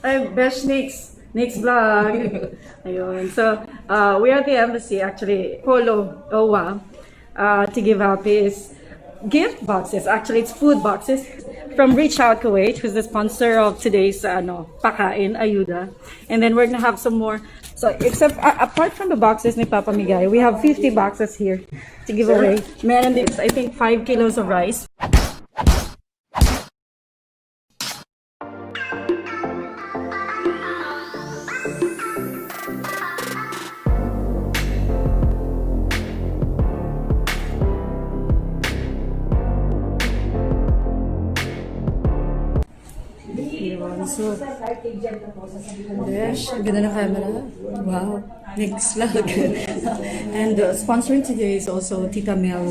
Ay, Besh Nick's vlog. Ayun. So, we are at the embassy actually, Polo OWA, to give out these gift boxes. Actually, it's food boxes from Reach Out Kuwait, who's the sponsor of today's pakain, ayuda. And then we're gonna have some more. So, except apart from the boxes ni Papa Migay, we have 50 boxes here to give away. Meron din, I think, 5 kilos of rice. So, Besh, ang ganda ng camera. Wow, next vlog. And sponsoring today is also Tita Mel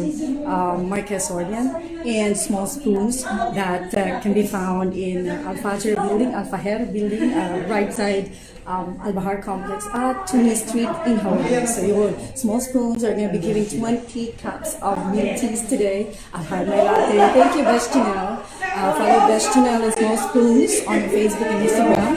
Marquez Ordian and small spoons that can be found in Al-Fajr building, Al-Faher building, right side Al-Bahar complex at Tuni Street in Hawaii. So yun, small spoons are going to be giving 20 cups of milk teas today. I've had my latte. Thank you, Besh Janelle. Follow Besh Janelle and Small Spoons on Facebook and Instagram.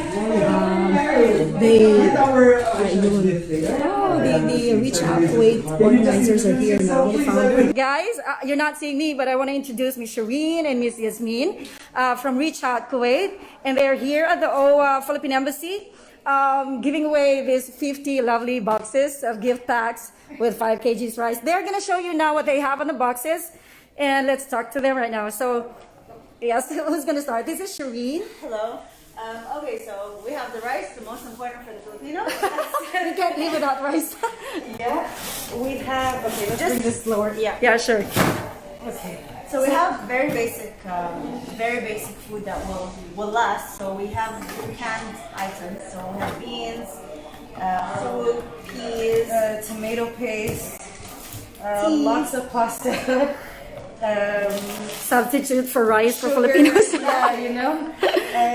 The Reach Out Kuwait organizers are here now. The founder. Guys, you're not seeing me, but I want to introduce Miss Shireen and Miss Yasmin from Reach Out Kuwait, and they're here at the Philippine Embassy. Giving away these 50 lovely boxes of gift packs with 5 kgs rice. They're going to show you now what they have on the boxes, and let's talk to them right now. So, yes, who's going to start? This is Shireen. Hello. Okay, so we have the rice, the most important for the Filipinos. We can't live without rice. Yeah. We have, okay, let's bring this slower. Yeah. Yeah, sure. Okay. So we have very basic food that will last. So we have canned items. So we have beans, fruit, peas, tomato paste, lots of pasta. Substitute for rice sugar, for Filipinos. Yeah, you know,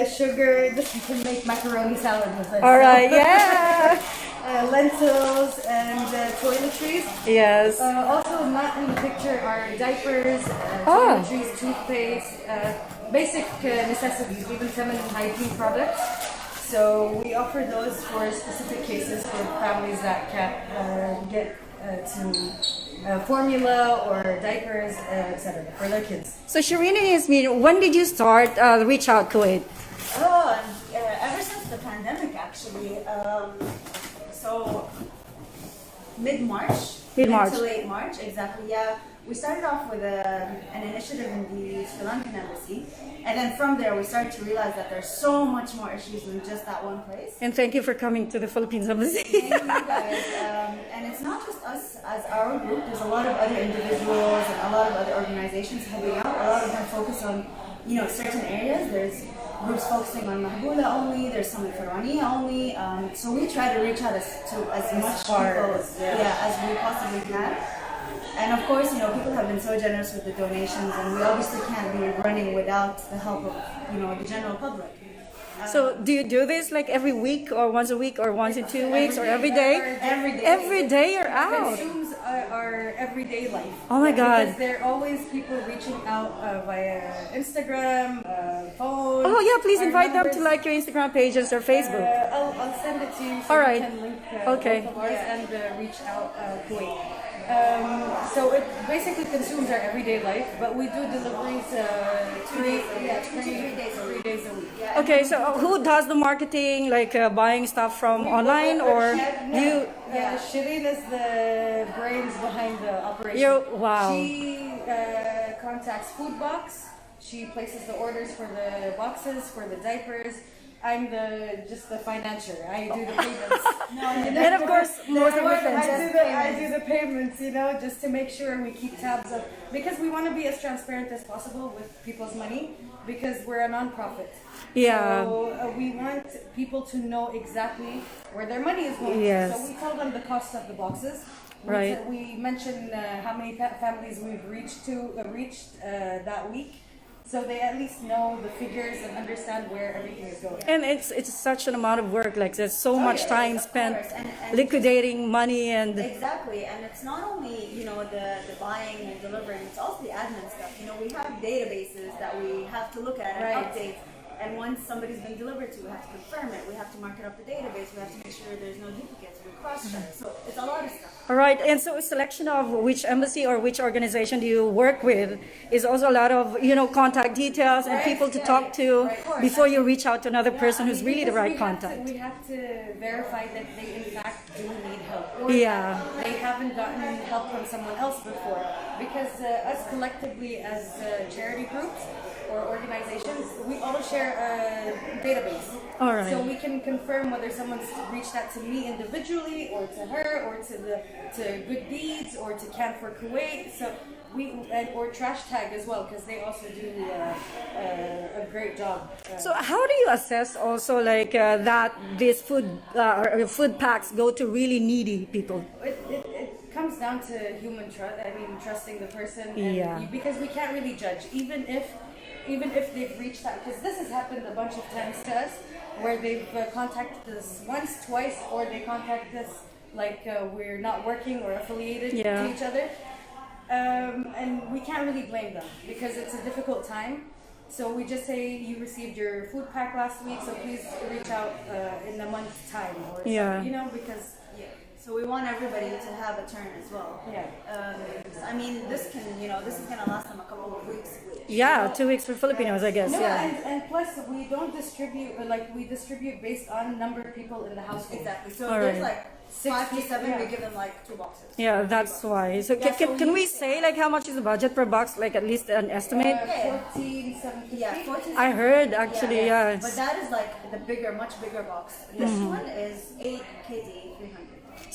sugar. Just you can make macaroni salad with it. All right, yeah. Lentils and toiletries. Yes. Also not in the picture are diapers, toiletries, toothpaste, basic necessities, even feminine hygiene products. So we offer those for specific cases for families that can't get to formula or diapers, etc. for their kids. So Shireen and Yasmin, when did you start Reach Out Kuwait? Oh, ever since the pandemic actually. So mid-March. Mid-March. To late March, exactly, yeah. We started off with an initiative in the Sri Lankan embassy, and then from there we started to realize that there's so much more issues than just that one place. And thank you for coming to the Philippines Embassy. Thank you guys. And it's not just us as our group, there's a lot of other individuals and a lot of other organizations helping out. A lot of them focus on, certain areas. There's groups focusing on Mahbula only, there's some in Farwania only. So we try to reach out to as much people as we possibly can. And of course, people have been so generous with the donations, and we obviously can't be running without the help of, the general public. So do you do this like every week or once a week or once in 2 weeks or every day? Every day. Every day you're out. It consumes our everyday life. Oh my God. Because there are always people reaching out via Instagram, phone. Oh yeah, please our invite them numbers. to like your Instagram pages or Facebook. I'll send it to you so All right. you can link Okay. both of ours and Reach Out Kuwait. So it basically consumes our everyday life, but we do deliveries 3 days a week. Okay, so who does the marketing, like buying stuff from online, or you? Shireen is the brains behind the operation. Wow. She contacts Food Box. She places the orders for the boxes, for the diapers. I'm just the financier. I do the payments. And of course, most of I do the payments, just to make sure we keep tabs of, because we want to be as transparent as possible with people's money, because we're a non-profit. Yeah. So we want people to know exactly where their money is going. Yes. So we tell them the cost of the boxes. Right. We mention how many families we've reached that week. So they at least know the figures and understand where everything is going. And it's such an amount of work. Like there's so much time spent And liquidating money and. Exactly, and it's not only the buying and delivering; it's also the admin stuff. We have databases that we have to look at and update. And once somebody's been delivered to, we have to confirm it. We have to mark it up the database. We have to make sure there's no duplicates. We cross-check. So it's a lot of stuff. All right, and so a selection of which embassy or which organization do you work with is also a lot of, contact details and people to talk to before you reach out to another person who's really the right contact. We have to verify that they in fact do need help. Or Yeah. they haven't gotten help from someone else before. Because us collectively as charity groups or organizations, we all share a database. All right. So we can confirm whether someone's reached out to me individually or to her or to Good Deeds or to Can for Kuwait. So or Trash Tag as well, because they also do a great job. So how do you assess also that these food packs go to really needy people? It comes down to human trust. I mean, trusting the person. And Yeah. Because we can't really judge, even if they've reached out, because this has happened a bunch of times to us, where they've contacted us once, twice, or they contact us like we're not working or affiliated Yeah. to each other. And we can't really blame them because it's a difficult time. So we just say you received your food pack last week, so please reach out in a month's time, or Yeah. because So we want everybody to have a turn as well. yeah. I mean, this is gonna last them a couple of weeks. Yeah, 2 weeks for Filipinos, I guess. No, Yeah. and plus we don't distribute we distribute based on number of people in the household. Exactly. So All if there's right. like 5 to 7, yeah. we give them like 2 boxes. Yeah, that's why. So can we say how much is the budget per box? Like at least an estimate? 14, 17. Yeah, 14. I heard actually, yeah. But that is like the much bigger box. This one is 8 kg 300.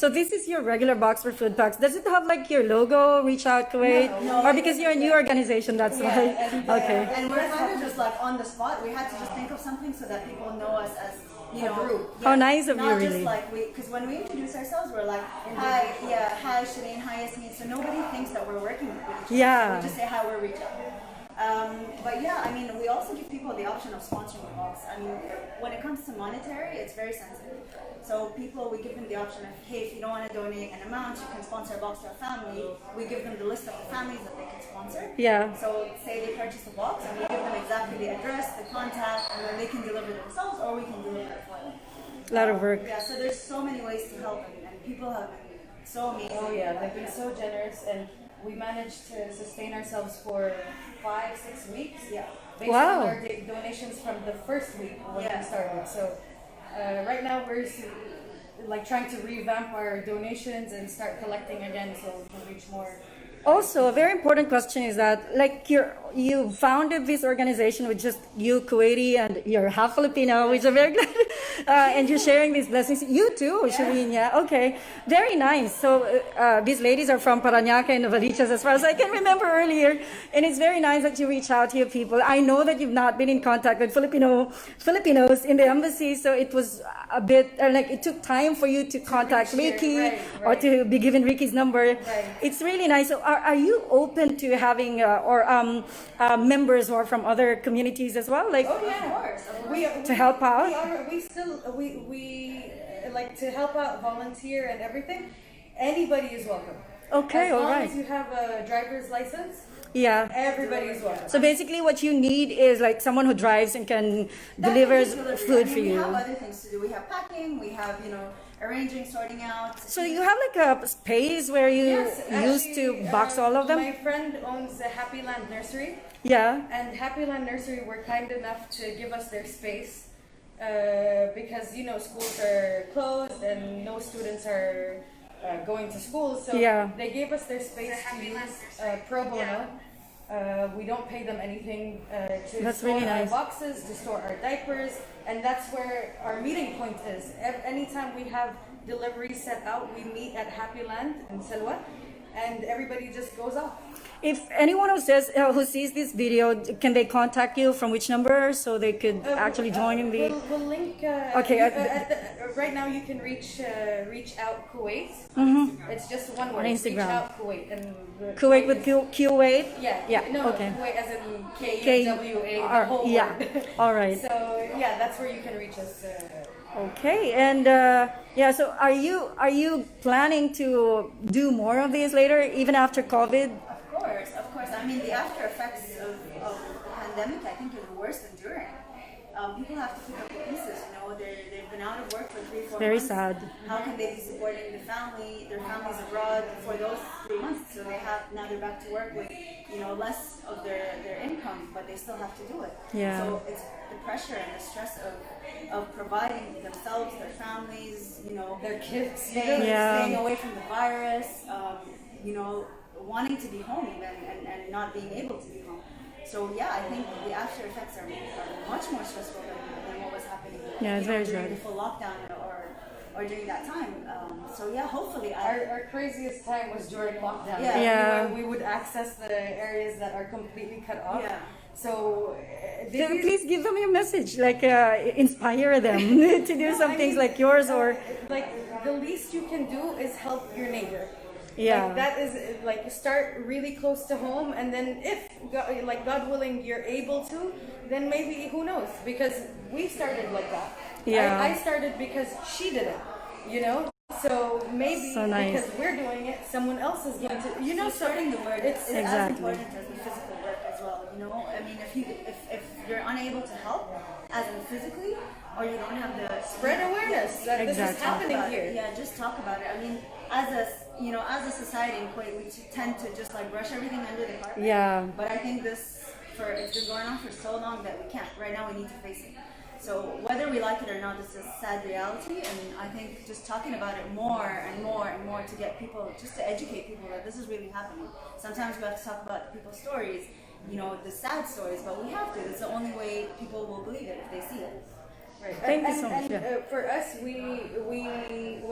So this is your regular box for food packs. Does it have your logo, Reach Out Kuwait? No, or because you're a new organization, that's why? Okay. And we're kind of just like on the spot. We had to just think of something so that people know us as a group. How nice of you, Not really. just like because when we introduce ourselves, we're like, hi Shireen, hi Yasmin. So nobody thinks that we're working with each other. Yeah. We just say hi, we're Reach Out. But yeah, I mean, we also give people the option of sponsoring the box. I mean, when it comes to monetary, it's very sensitive. So we give them the option of, hey, if you don't want to donate an amount, you can sponsor a box to a family. We give them the list of the families that they can sponsor. Yeah. So say they purchase a box, and we give them exactly the address, the contact, and then they can deliver it themselves, or we can deliver it for them. A lot of work. Yeah, so there's so many ways to help, and people have been so amazing. Oh yeah, they've been so generous, and we managed to sustain ourselves for 5-6 weeks. Yeah. Based Wow. on our donations from the first week when Yeah. we started. So right now we're trying to revamp our donations and start collecting again, so we can reach more. Also, a very important question is that, you founded this organization with just you, Kuwaiti, and you're half Filipino, which I'm very glad. And you're sharing these blessings. You too, Shireen, yeah. Okay, very nice. So these ladies are from Parañaque and Novaliches, as far as I can remember earlier. And it's very nice that you reach out to your people. I know that you've not been in contact with Filipinos in the embassy, so it was a bit, it took time for you to contact Ricky, right. or to be given Ricky's number. Right. It's really nice. So are you open to having members who are from other communities as well, Oh yeah, of course. to help out? We like to help out, volunteer, and everything. Anybody is welcome. Okay, as all long right. as you have a driver's license, Yeah. everybody is welcome. So basically, what you need is someone who drives and can deliver food for We you. have other things to do. We have packing. We have arranging, sorting out. So you have a space where you used to box all of them? My friend owns a Happy Land Nursery, Yeah. and Happy Land Nursery were kind enough to give us their space because schools are closed and no students are going to school, so Yeah. they gave us their space to use pro bono. We don't pay them anything to That's store really our nice. boxes, to store our diapers, and that's where our meeting point is. Anytime we have deliveries set out, we meet at Happy Land in Selwa, and everybody just goes off. If anyone who sees this video, can they contact you from which number so they could actually join in the? We'll link. Okay, right now you can reach Out Kuwait. It's just one word. On Instagram. Reach Out Kuwait and Kuwait with Kuwait? Yeah. Yeah, No, okay. Kuwait as in KWA. The whole Yeah, word. all right. So yeah, that's where you can reach us. Okay, and so are you planning to do more of these later, even after COVID? Of course. I mean, the after effects of the pandemic, I think, is worse than during. people have to pick up the pieces. You know, they've been out of work for 3-4 Very months. sad. How can they be supporting their families abroad for those 3 months? So now they're back to work with, you know, less of their income, but they still have to do it. Yeah. So it's the pressure and the stress of providing themselves, their families, you know, Their kids. staying away from the virus, you know, wanting to be home even and not being able to be home. So yeah, I think the after effects are much more stressful than what was happening. Yeah, it's you know, very during sad. the full lockdown or during that time. So yeah, hopefully Our craziest time was during lockdown. Yeah. Yeah. We would access the areas that are completely cut off. Yeah. So Please give them your message, like inspire them to do some things like yours or like the least you can do is help your neighbor. Yeah. Like that is like start really close to home, and then if God willing you're able to, then maybe who knows? Because we started like that. Yeah. I started because she did it, you know. So maybe So nice. because we're doing it, someone else is going to, you know. So starting the word it's is as Exactly. important as the physical work as well. You know, I mean, if you're unable to help, as in physically, or you don't have the spread awareness that this is Exactly. happening about it. here. Yeah, just talk about it. I mean, as a society in Kuwait, we tend to just like brush everything under the carpet. Yeah. But I think it's been going on for so long that we can't. Right now, we need to face it. So whether we like it or not, this is a sad reality, and I think just talking about it more and more and more to get people, just to educate people that this is really happening. Sometimes we have to talk about people's stories, you know, the sad stories, but we have to. It's the only way people will believe it if they see it. Right. Thank you so much, And yeah. for us, we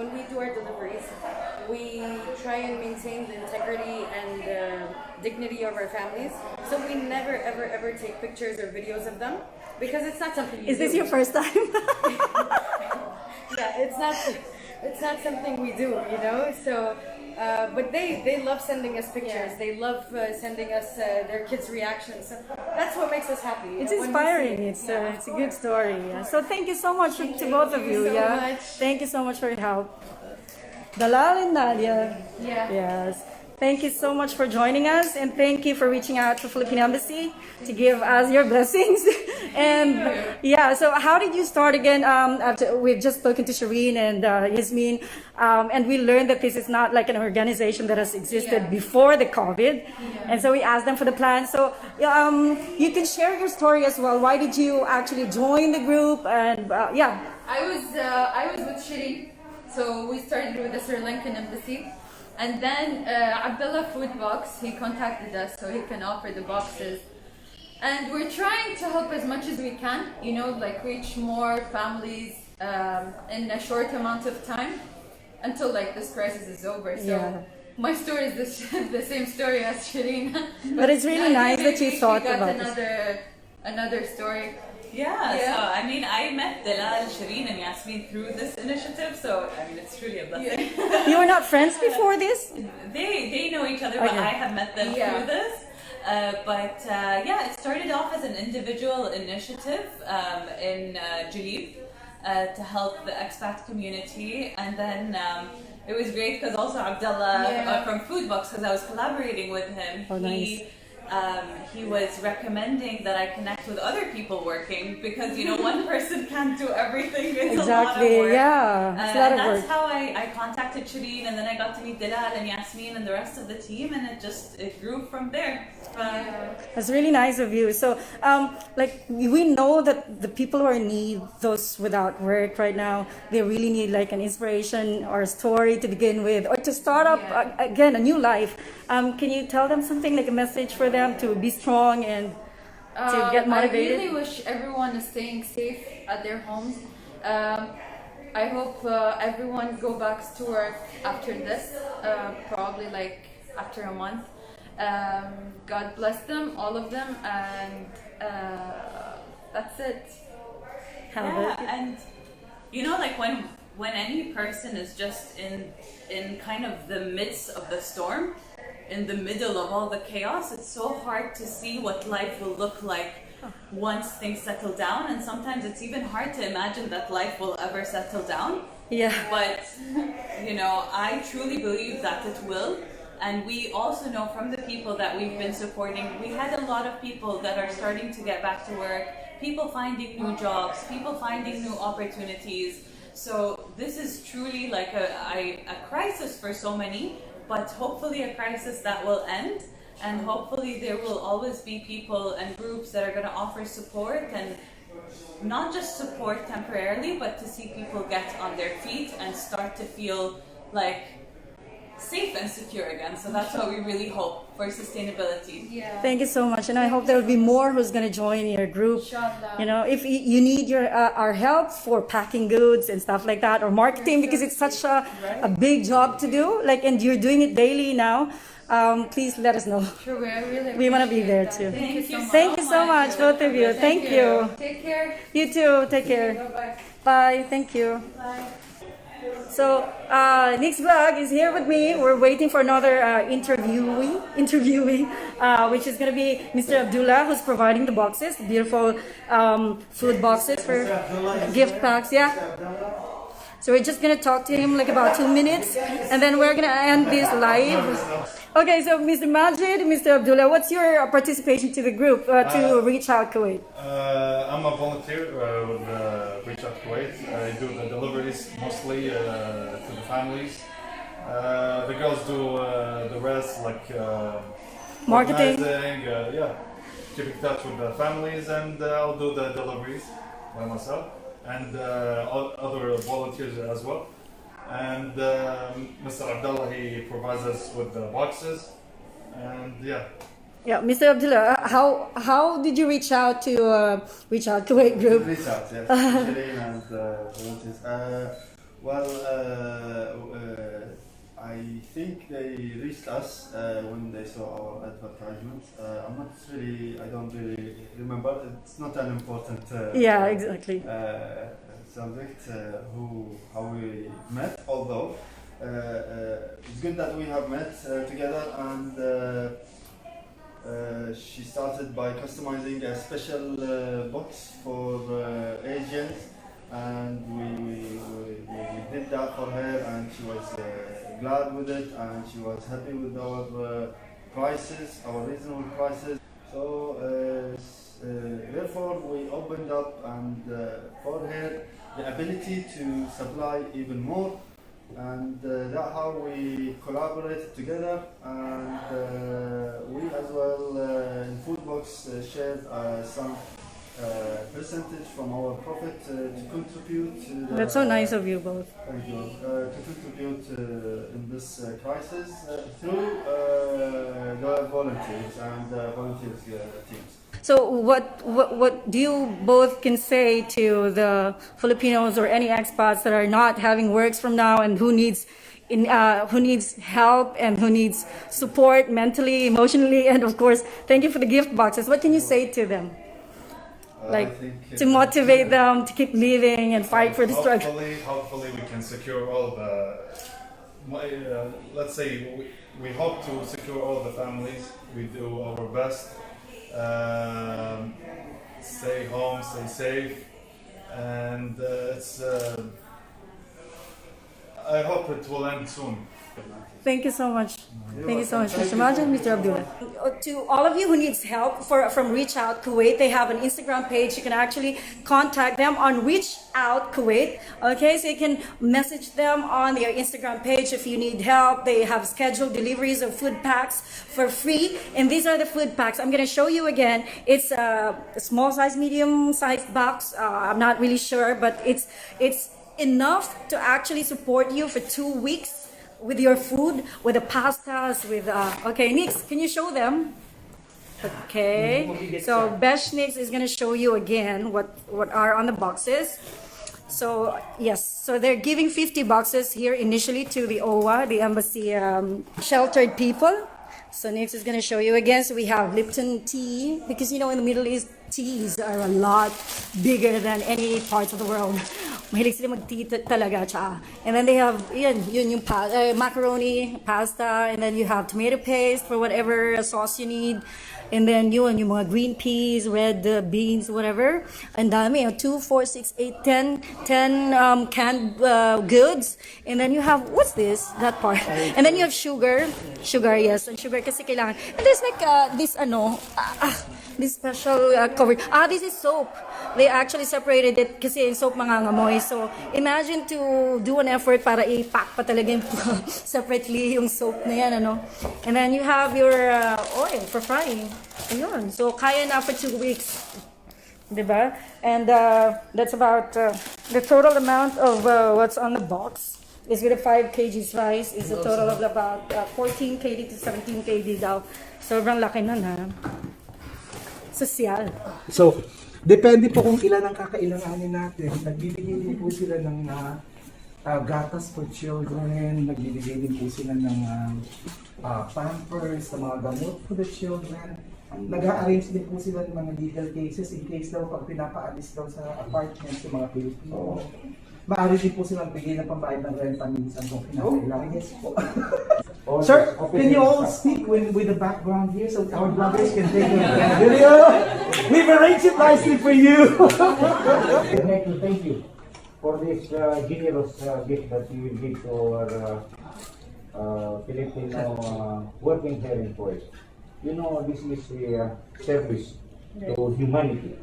when we do our deliveries, we try and maintain the integrity and dignity of our families. So we never ever take pictures or videos of them because it's not something you Is this do. your first time? Yeah, it's not something we do, you know. So. But they love sending us pictures. Yeah. They love sending us their kids' reactions. So that's what makes us happy. you It's know, when we see inspiring. it. It's a good story. Yeah. So thank you so much to both of you. so Yeah. much. Thank you so much for your help. Dalal and Nadia. Yeah. Yes. Thank you so much for joining us, and thank you for reaching out to Philippine Embassy to give us your blessings. And yeah, so how did you start again? We've just spoken to Shireen and Yasmin, and we learned that this is not like an organization that has existed before the COVID. And so we asked them for the plan. So you can share your story as well. Why did you actually join the group? And yeah. I was with Shireen, so we started with the Sri Lankan embassy, and then Abdullah Food Box, he contacted us so he can offer the boxes, and we're trying to help as much as we can, you know, like reach more families in a short amount of time until like this crisis is over. So Yeah. my story is the same story as Shireen, But it's really nice that you thought got about this. another story. Yeah, Yeah. so I mean, I met Dalal, Shireen, and Yasmin through this initiative, so I mean, it's truly a blessing. You were not friends before this? They know each other, but Okay. I have met them Yeah. through this. But yeah, it started off as an individual initiative in Jalib to help the expat community, and then it was great because also Abdullah from Foodbox, because I was collaborating with him. Oh, nice. He was recommending that I connect with other people working because you know one person can't do everything. It's Exactly. a lot of work. Yeah, it's a lot and of that's work. how I contacted Shireen, and then I got to meet Dalal and Yasmin and the rest of the team, and it grew from there. That's really nice of you. So, like, we know that the people who are in need, those without work right now, they really need like an inspiration or a story to begin with, or to start up again a new life. Can you tell them something, like a message for them to be strong and to get motivated? I really wish everyone is staying safe at their homes. I hope everyone go back to work after this, probably like after a month. God bless them, all of them, and that's it. How about you? Yeah, and you know, like when any person is just in kind of the midst of the storm, in the middle of all the chaos, it's so hard to see what life will look like once things settle down, and sometimes it's even hard to imagine that life will ever settle down. Yeah. But you know, I truly believe that it will. And we also know from the people that we've been supporting, we had a lot of people that are starting to get back to work, people finding new jobs, people finding new opportunities. So this is truly like a crisis for so many, but hopefully a crisis that will end, and hopefully there will always be people and groups that are going to offer support, and not just support temporarily, but to see people get on their feet and start to feel like safe and secure again. So that's what we really hope for sustainability. Yeah. Thank you so much, and I hope there will be more who's going to join your group. Inshallah. You know, if you need our help for packing goods and stuff like that, or marketing, because it's such a big job to do, like, and you're doing it daily now. Please let us know. Sure, We want to be there too. Thank you so much. Both of you. Thank you. Take care. You too. Take care. Bye-bye. Bye. Thank you. Bye. So, next vlog is here with me. We're waiting for another interviewee, which is going to be Mr. Abdullah, who's providing the boxes, the beautiful food boxes for gift packs. Yeah. So we're just going to talk to him like about 2 minutes, and then we're going to end this live. Okay, so Mr. Majid, Mr. Abdullah, what's your participation to the group, to Reach Out Kuwait? I'm a volunteer with Reach Out Kuwait. I do the deliveries mostly to the families. The girls do the rest, like Marketing. organizing, keep in touch with the families, and I'll do the deliveries by myself, and other volunteers as well. And Mr. Abdullah, he provides us with the boxes, and yeah. Yeah, Mr. Abdullah, how did you reach out to Reach Out Kuwait group? Reach out, yes. Shireen and volunteers. I think they reached us when they saw our advertisements. I don't really remember. It's not an important Yeah, exactly. subject, how we met, although it's good that we have met together, and she started by customizing a special box for Asians, and we did that for her, and she was glad with it, and she was happy with our prices, our reasonable prices. So therefore we opened up and for her the ability to supply even more, and that's how we collaborated together, and we as well in Foodbox shared some percentage from our profit to contribute to the, That's so nice of you both. thank you, to contribute in this crisis through the volunteers and volunteers teams. So what do you both can say to the Filipinos or any expats that are not having works from now, and who needs help and who needs support mentally, emotionally, and of course, thank you for the gift boxes. What can you say to them? I think, To motivate them to keep living and fight for the struggle. Hopefully we can secure all the, let's say we hope to secure all the families. We do our best. Stay home, stay safe, and I hope it will end soon. Thank you so much. Thank you so much, Mr. Majid, Mr. Abdullah. To all of you who needs help from Reach Out Kuwait, they have an Instagram page. You can actually contact them on Reach Out Kuwait. Okay, so you can message them on their Instagram page if you need help. They have scheduled deliveries of food packs for free, and these are the food packs. I'm going to show you again. It's a small size, medium sized box. I'm not really sure, but it's enough to actually support you for 2 weeks. With your food, with the pastas, with okay, Nix, can you show them? Okay, so Besh Nix is gonna show you again what are on the boxes. So yes, so they're giving 50 boxes here initially to the OWA, the embassy sheltered people. So Nix is gonna show you again. So we have Lipton tea, because you know in the Middle East teas are a lot bigger than any parts of the world. Mahilig sila mag-tea talaga, tsaka. And then they have yun yung macaroni, pasta, and then you have tomato paste for whatever sauce you need. And then yung mga green peas, red beans, whatever. And dami, 2, 4, 6, 8, 10 canned goods. And then you have, what's this? That part. And then you have sugar. Sugar, yes. And sugar kasi kailangan. And there's like this this special cover. This is soap. They actually separated it kasi yung soap mangangamoy. So, imagine to do an effort para i-pack pa talaga yung separately yung soap na yan, ano. And then you have your oil for frying. Ayun. So, kaya na for 2 weeks. Diba? And that's about the total amount of what's on the box. Is with a 5 kg rice is a total of about 14 kg to 17 kg daw. Sobrang laki nun, ha? Sosyal. So, depende po kung ilan ang kakailanganin natin. Nagbibigay din po sila ng gatas for children, nagbibigay din po sila ng pampers, ng mga gamot for the children. Nag-a-arrange din po sila ng mga legal cases in case daw pag pinapaalis daw sa apartment sa mga Pilipino. Maaari din po silang bigay ng pambayad ng renta minsan kung kinakailangan. Yes po. Sir, can you all speak with the background here so our bloggers can take a video? We've arranged it nicely for you. I'd like to thank you for this generous gift that you will give to our Filipino working here in Kuwait. You know, this is a service to humanity,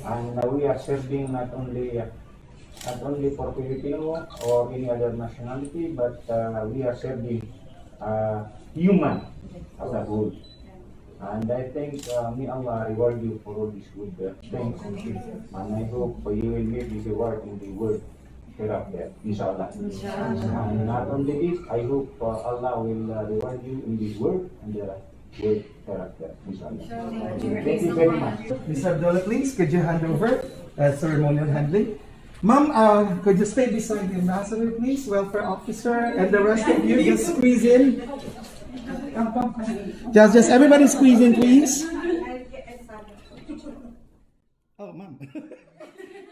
and we are serving not only for Filipino or any other nationality, but we are serving human as a whole. And I think may Allah reward you for all these good things, and I hope you will make this reward in the world hereafter, inshallah. And not only this, I hope Allah will reward you in this world and the world hereafter, inshallah. Thank you very much. Ms. Abdullah, please, could you hand over ceremonial handling? Ma'am, could you stay beside the ambassador, please? Welfare officer, and the rest of you, just squeeze in. Come. Just everybody squeeze in, please. Oh, ma'am.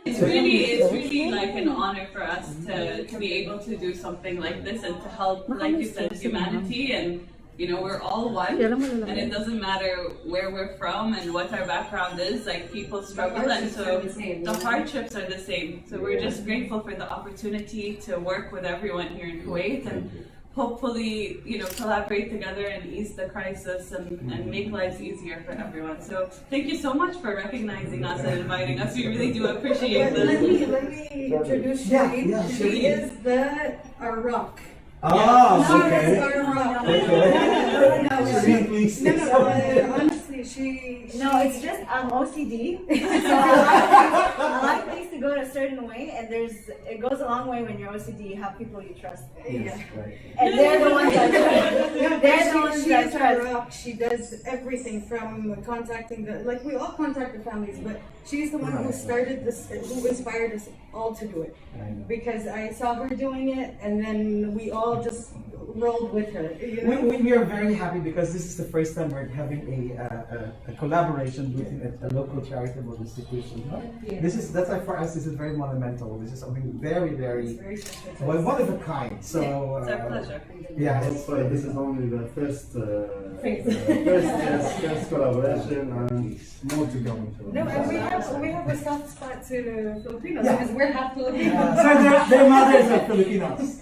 It's really like an honor for us to be able to do something like this and to help, like you said, humanity. And you know, we're all one, and it doesn't matter where we're from and what our background is. Like, people struggle, and so the hardships are the same. So we're just grateful for the opportunity to work with everyone here in Kuwait and hopefully, you know, collaborate together and ease the crisis and make lives easier for everyone. So thank you so much for recognizing us and inviting us. We really do appreciate this. Let me introduce Shireen. Yeah, She is our rock. Oh, okay. Honestly, she. No, it's just I'm OCD. So I like things to go a certain way, and it goes a long way when you're OCD. You have people you trust, Yes, right. and they're the ones that they're the ones She that is our trust. rock. She does everything from contacting we all contact the families, but she's the one who started this, who inspired us all to do it. Because I saw her doing it, and then we all just rolled with her. You know? We are very happy because this is the first time we're having a collaboration with a local charitable institution. That's why for us this is very monumental. This is something very, very one of a kind. So It's our pleasure. yeah, That's why this is only the first collaboration, and more to come. No, and we have a soft spot to the Filipinos Yeah. because we're half Filipino. so their mothers are Filipinos.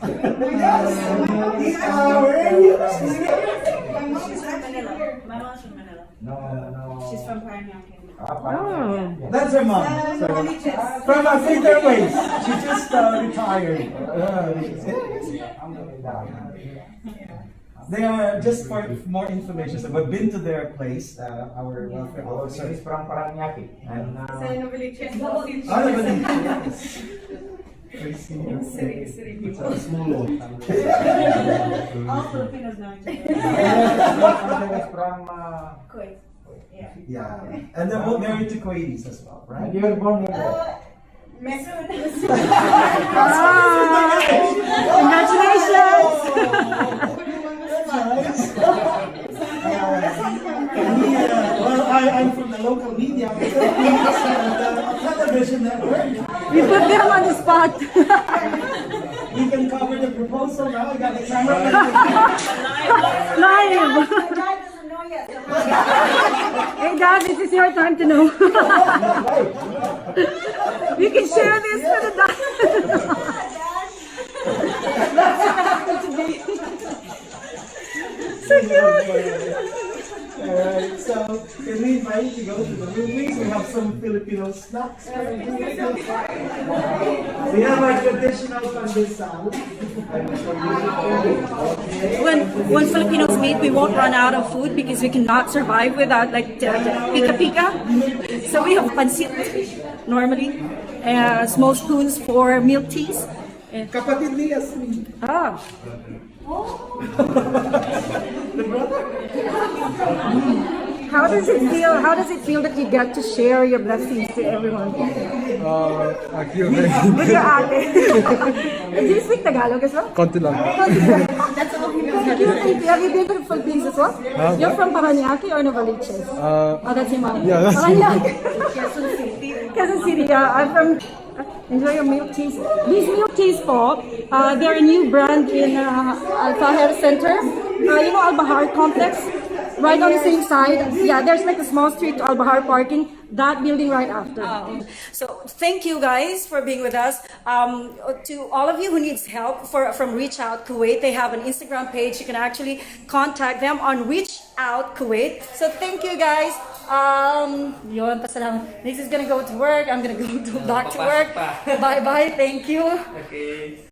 Where are you? My mom is actually here. My mom's from Manila. No. She's from Paranaque. That's her mom. From a Feeder Ways. She just retired. They are, just for more information, so we've been to their place, our welfare officer. She's from Paranaque. And Sa Novaliches. City people. Small one. All Filipinos know each other. from Kuwait. Yeah. Yeah, and they're both married to Kuwaitis as well, right? you were born here. Well, I'm from the local media, the television network. You put them on the spot. We can cover the proposal now. I got the camera. Live. My dad doesn't know yet. Hey Dad, this is your time to know. You can share this with the dad. So cute. Alright, so can we invite you go to the Philippines, we have some Filipino snacks. We have our traditional pandesal. When Filipinos meet, we won't run out of food because we cannot survive without like pika pika. So we have pancit normally, small spoons for milk teas. And, Kapatid ni Yasmin. ah, The brother. how does it feel? How does it feel that you get to share your blessings to everyone? I feel very With your ate. Do you speak Tagalog as well? konti lang. That's all. Thank you. Thank you. Have you been to the Philippines as well? You're from Paranaque or Novaliches? Oh, that's your mom. Yeah, that's me. Paranaque. Quezon City. Yeah, I'm from. Enjoy your milk teas. These milk teas po, they're a new brand in Al-Fahir Center. You know Al-Bahar Complex? Right on the same side. Yeah, there's like a small street to Al-Bahar parking. That building right after. So thank you guys for being with us. To all of you who needs help from Reach Out Kuwait, they have an Instagram page. You can actually contact them on Reach Out Kuwait. So thank you guys. Yun, pasalamat. This is gonna go to work. I'm gonna go back to work. Bye bye. Thank you. Okay.